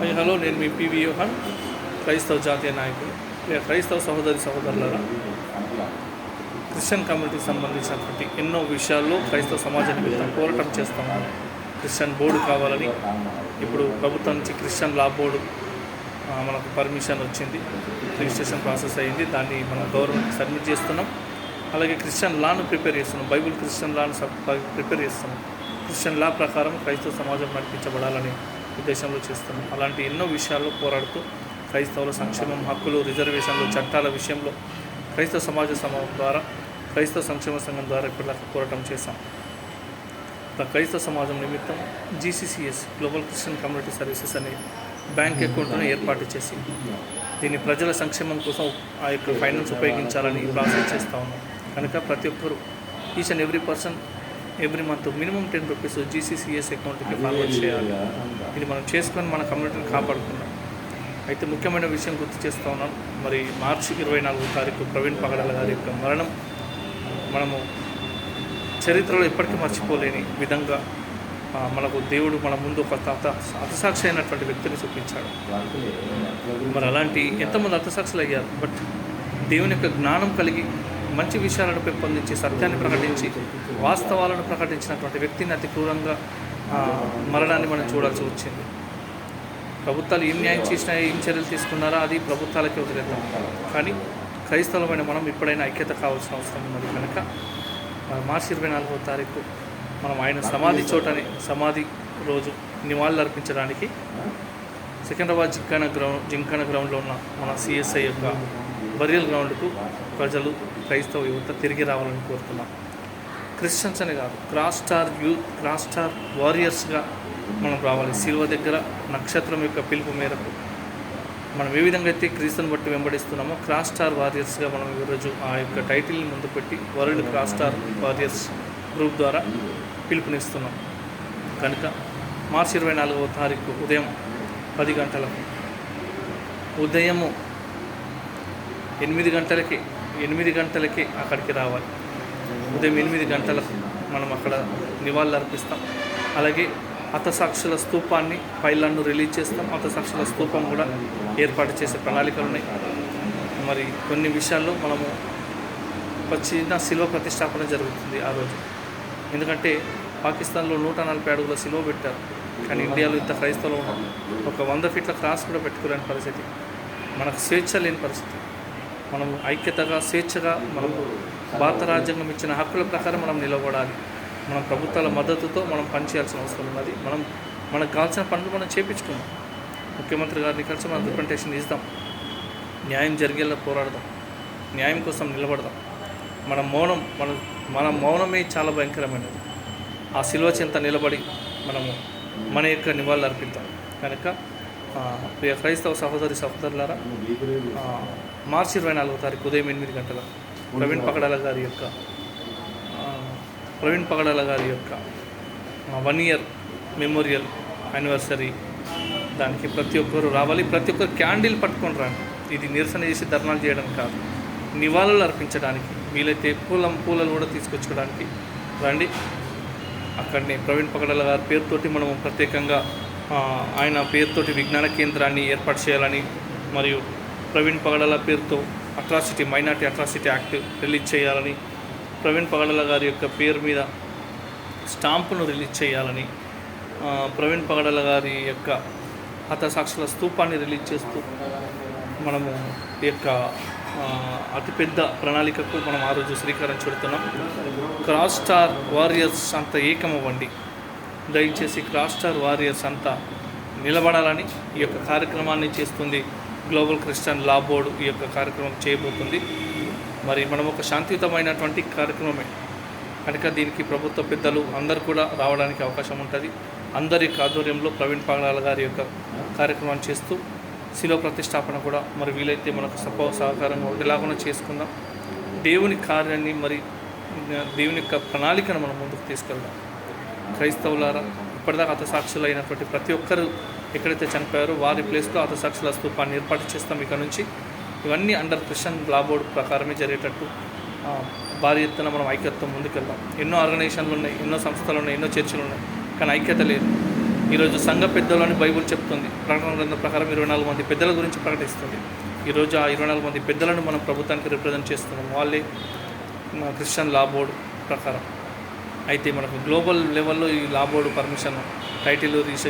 Hello, నేను మీ PV యోహాన్, క్రైస్తవ జాతీయ నాయకుడు. క్రైస్తవ సహోదరులారా, క్రిస్టియన్ కమ్యూనిటీకి సంబంధించినటువంటి ఎన్నో విషయాల్లో క్రైస్తవ సమాజ నిమిత్తం పోరాటం చేస్తాము. క్రిస్టియన్ బోర్డు కావాలని ఇప్పుడు ప్రభుత్వం నుంచి క్రిస్టియన్ లా బోర్డు మనకు పర్మిషన్ వచ్చింది, రిజిస్ట్రేషన్ ప్రాసెస్ అయ్యింది. దాన్ని మనం గవర్నమెంట్కి సబ్మిట్ చేస్తున్నాం. అలాగే క్రిస్టియన్ లాను ప్రిపేర్ చేస్తున్నాం, బైబిల్ క్రిస్టియన్ లాను ప్రిపేర్ చేస్తున్నాం. క్రిస్టియన్ లా ప్రకారం క్రైస్తవ సమాజం నడిపించబడాలని ఉద్దేశంలో చేస్తున్నాం. అలాంటి ఎన్నో విషయాల్లో పోరాడుతూ క్రైస్తవుల సంక్షేమం, హక్కులు, రిజర్వేషన్లు, చట్టాల విషయంలో క్రైస్తవ సమాజ సమూహం ద్వారా, క్రైస్తవ సంక్షేమ సంఘం ద్వారా ఇప్పటిదాకా పోరాటం చేశాం. క్రైస్తవ సమాజం నిమిత్తం జీసీసీఎస్, గ్లోబల్ క్రిస్టియన్ కమ్యూనిటీ సర్వీసెస్ అనే బ్యాంక్ అకౌంట్ను ఏర్పాటు చేసి దీన్ని ప్రజల సంక్షేమం కోసం ఆ యొక్క ఫైనాన్స్ ఉపయోగించాలని ప్రాసెస్ చేస్తూ ఉన్నాం. కనుక ప్రతి ఒక్కరూ, each and every person every month minimum 10 rupees GCCS అకౌంట్కి ఫార్వర్డ్ చేయాలి. ఇది మనం చేసుకొని మన కమ్యూనిటీని కాపాడుకున్నాం. అయితే ముఖ్యమైన విషయం గుర్తు చేస్తూ ఉన్నాం. మరి మార్చి 24వ తారీఖు ప్రవీణ్ పగడాల గారి యొక్క మరణం మనము చరిత్రలో ఎప్పటికీ మర్చిపోలేని విధంగా మనకు దేవుడు మన ముందు ఒక హతసాక్షి అయినటువంటి వ్యక్తిని చూపించాడు. మరి అలాంటి ఎంతమంది హతసాక్షులు అయ్యారు. బట్ దేవుని యొక్క జ్ఞానం కలిగి మంచి విషయాలను పెంపొందించి, సత్యాన్ని ప్రకటించి, వాస్తవాలను ప్రకటించినటువంటి వ్యక్తిని అతి క్రూరంగా మరణాన్ని మనం చూడాల్సి వచ్చింది. ప్రభుత్వాలు ఏం న్యాయం చేసినా, ఏం చర్యలు తీసుకున్నారో అది ప్రభుత్వాలకే వదిలేద్దాం. కానీ క్రైస్తవులమైన మనం ఇప్పుడైనా ఐక్యత కావాల్సిన అవసరం ఉన్నది. కనుక మార్చి 24వ తారీఖు మనం ఆయన సమాధి చోటని, సమాధి రోజు నివాళులు అర్పించడానికి సికింద్రాబాద్ జింకానా గ్రౌండ్లో ఉన్న మన సిఎస్ఐ యొక్క బరియల్ గ్రౌండ్కు ప్రజలు, క్రైస్తవ యువత తిరిగి రావాలని కోరుతున్నాం. క్రిస్టియన్స్ అనే కాదు, క్రాస్ స్టార్ వారియర్స్గా మనం రావాలి. శిలువ దగ్గర నక్షత్రం యొక్క పిలుపు మేరకు మనం ఏ విధంగా అయితే క్రీస్తుని బట్టి వెంబడిస్తున్నామో, క్రాస్ స్టార్ వారియర్స్గా మనం ఈరోజు ఆ యొక్క టైటిల్ని ముందు పెట్టి world cross star warriors group ద్వారా పిలుపునిస్తున్నాం. కనుక మార్చి 24వ తారీఖు ఉదయం 10 గంటలకు, ఉదయము 8 గంటలకి అక్కడికి రావాలి. ఉదయం 8 గంటలకు మనం అక్కడ నివాళులు అర్పిస్తాం. అలాగే హతసాక్షుల స్తూపాన్ని, ఫైళ్ళను రిలీజ్ చేస్తాం. హతసాక్షుల స్తూపం కూడా ఏర్పాటు చేసే ప్రణాళికలు ఉన్నాయి. మరి కొన్ని విషయాల్లో మనము ఒక చిన్న శిలువ ప్రతిష్టాపన జరుగుతుంది ఆ రోజు. ఎందుకంటే పాకిస్తాన్లో 140 అడుగుల శిలువ పెట్టారు, కానీ ఇండియాలో ఇంత క్రైస్తవులు ఉన్నాం, ఒక 100 ఫీట్ల క్రాస్ కూడా పెట్టుకోలేని పరిస్థితి. మనకు స్వేచ్ఛ లేని పరిస్థితి. మనం ఐక్యతగా, స్వేచ్ఛగా, మనం భారత రాజ్యాంగం ఇచ్చిన హక్కుల ప్రకారం మనం నిలబడాలి. మనం ప్రభుత్వాల మద్దతుతో మనం పనిచేయాల్సిన అవసరం ఉన్నది. మనకు కావాల్సిన పనులు మనం చేయించుకుందాం. ముఖ్యమంత్రి గారిని కలిసి మనం రిప్రజెంటేషన్ ఇద్దాం. న్యాయం జరిగేలా పోరాడదాం. న్యాయం కోసం నిలబడదాం. మన మౌనమే చాలా భయంకరమైనది. ఆ శిలువ చెంత నిలబడి మనము మన యొక్క నివాళులు అర్పిద్దాం. కనుక ప్రియ క్రైస్తవ సహోదరులారా, మార్చి 24వ తారీఖు ఉదయం 8 గంటలకు ప్రవీణ్ పగడాల గారి యొక్క 1 ఇయర్ మెమోరియల్ యానివర్సరీ, దానికి ప్రతి ఒక్కరు రావాలి. ప్రతి ఒక్కరు క్యాండిల్ పట్టుకొని రండి. ఇది నిరసన చేసి ధర్నాలు చేయడం కాదు, నివాళులు అర్పించడానికి. వీలైతే పూలను కూడా తీసుకొచ్చుకోవడానికి రండి. అక్కడనే ప్రవీణ్ పగడాల గారి పేరుతోటి మనము ప్రత్యేకంగా ఆయన పేరుతోటి విజ్ఞాన కేంద్రాన్ని ఏర్పాటు చేయాలని, మరియు ప్రవీణ్ పగడాల పేరుతో మైనార్టీ అట్రాసిటీ యాక్ట్ రిలీజ్ చేయాలని, ప్రవీణ్ పగడాల గారి యొక్క పేరు మీద స్టాంపును రిలీజ్ చేయాలని, ప్రవీణ్ పగడాల గారి యొక్క హతసాక్షుల స్తూపాన్ని రిలీజ్ చేస్తూ మనము ఈ యొక్క అతిపెద్ద ప్రణాళికకు మనం ఆ రోజు శ్రీకారం చుడుతున్నాం. క్రాస్ స్టార్ వారియర్స్ అంతా ఏకమవ్వండి. దయచేసి క్రాస్ స్టార్ వారియర్స్ అంతా నిలబడాలని ఈ యొక్క కార్యక్రమాన్ని చేస్తుంది గ్లోబల్ క్రిస్టియన్ లా బోర్డు. ఈ యొక్క కార్యక్రమం చేయబోతుంది. మరి మనం ఒక శాంతియుతమైనటువంటి కార్యక్రమమే కనుక దీనికి ప్రభుత్వ పెద్దలు అందరూ కూడా రావడానికి అవకాశం ఉంటుంది. అందరి ఆధ్వర్యంలో ప్రవీణ్ పగడాల గారి యొక్క కార్యక్రమాన్ని చేస్తూ శిలువ ప్రతిష్టాపన కూడా మరి వీలైతే మనకు సహకారంగా ఉండేలాగా చేసుకుందాం. దేవుని కార్యాన్ని, మరి దేవుని యొక్క ప్రణాళికను మనం ముందుకు తీసుకెళ్దాం. క్రైస్తవులారా, ఇప్పటిదాకా హతసాక్షులు అయినటువంటి ప్రతి ఒక్కరు ఎక్కడైతే చనిపోయారో వారి ప్లేస్లో హతసాక్షుల స్తూపాన్ని ఏర్పాటు చేస్తాం. ఇక నుంచి ఇవన్నీ అండర్ క్రిస్టియన్ లా బోర్డు ప్రకారమే జరిగేటట్టు భారీ ఎత్తున మనం ఐక్యతతో ముందుకెళ్దాం. ఎన్నో ఆర్గనైజేషన్లు ఉన్నాయి, ఎన్నో సంస్థలు ఉన్నాయి, ఎన్నో చర్చలు ఉన్నాయి, కానీ ఐక్యత లేదు. ఈరోజు సంఘ పెద్దలు అని బైబుల్ చెప్తుంది. ప్రకటన గ్రంథం ప్రకారం 24 మంది పెద్దల గురించి ప్రకటిస్తుంది. ఈరోజు ఆ 24 మంది పెద్దలను మనం ప్రభుత్వానికి రిప్రజెంట్ చేస్తున్నాం. వాళ్ళే క్రిస్టియన్ లా బోర్డు ప్రకారం. అయితే మనకు గ్లోబల్ లెవెల్లో ఈ లా బోర్డు పర్మిషన్ టైటిల్ రిజిస్ట్రేషన్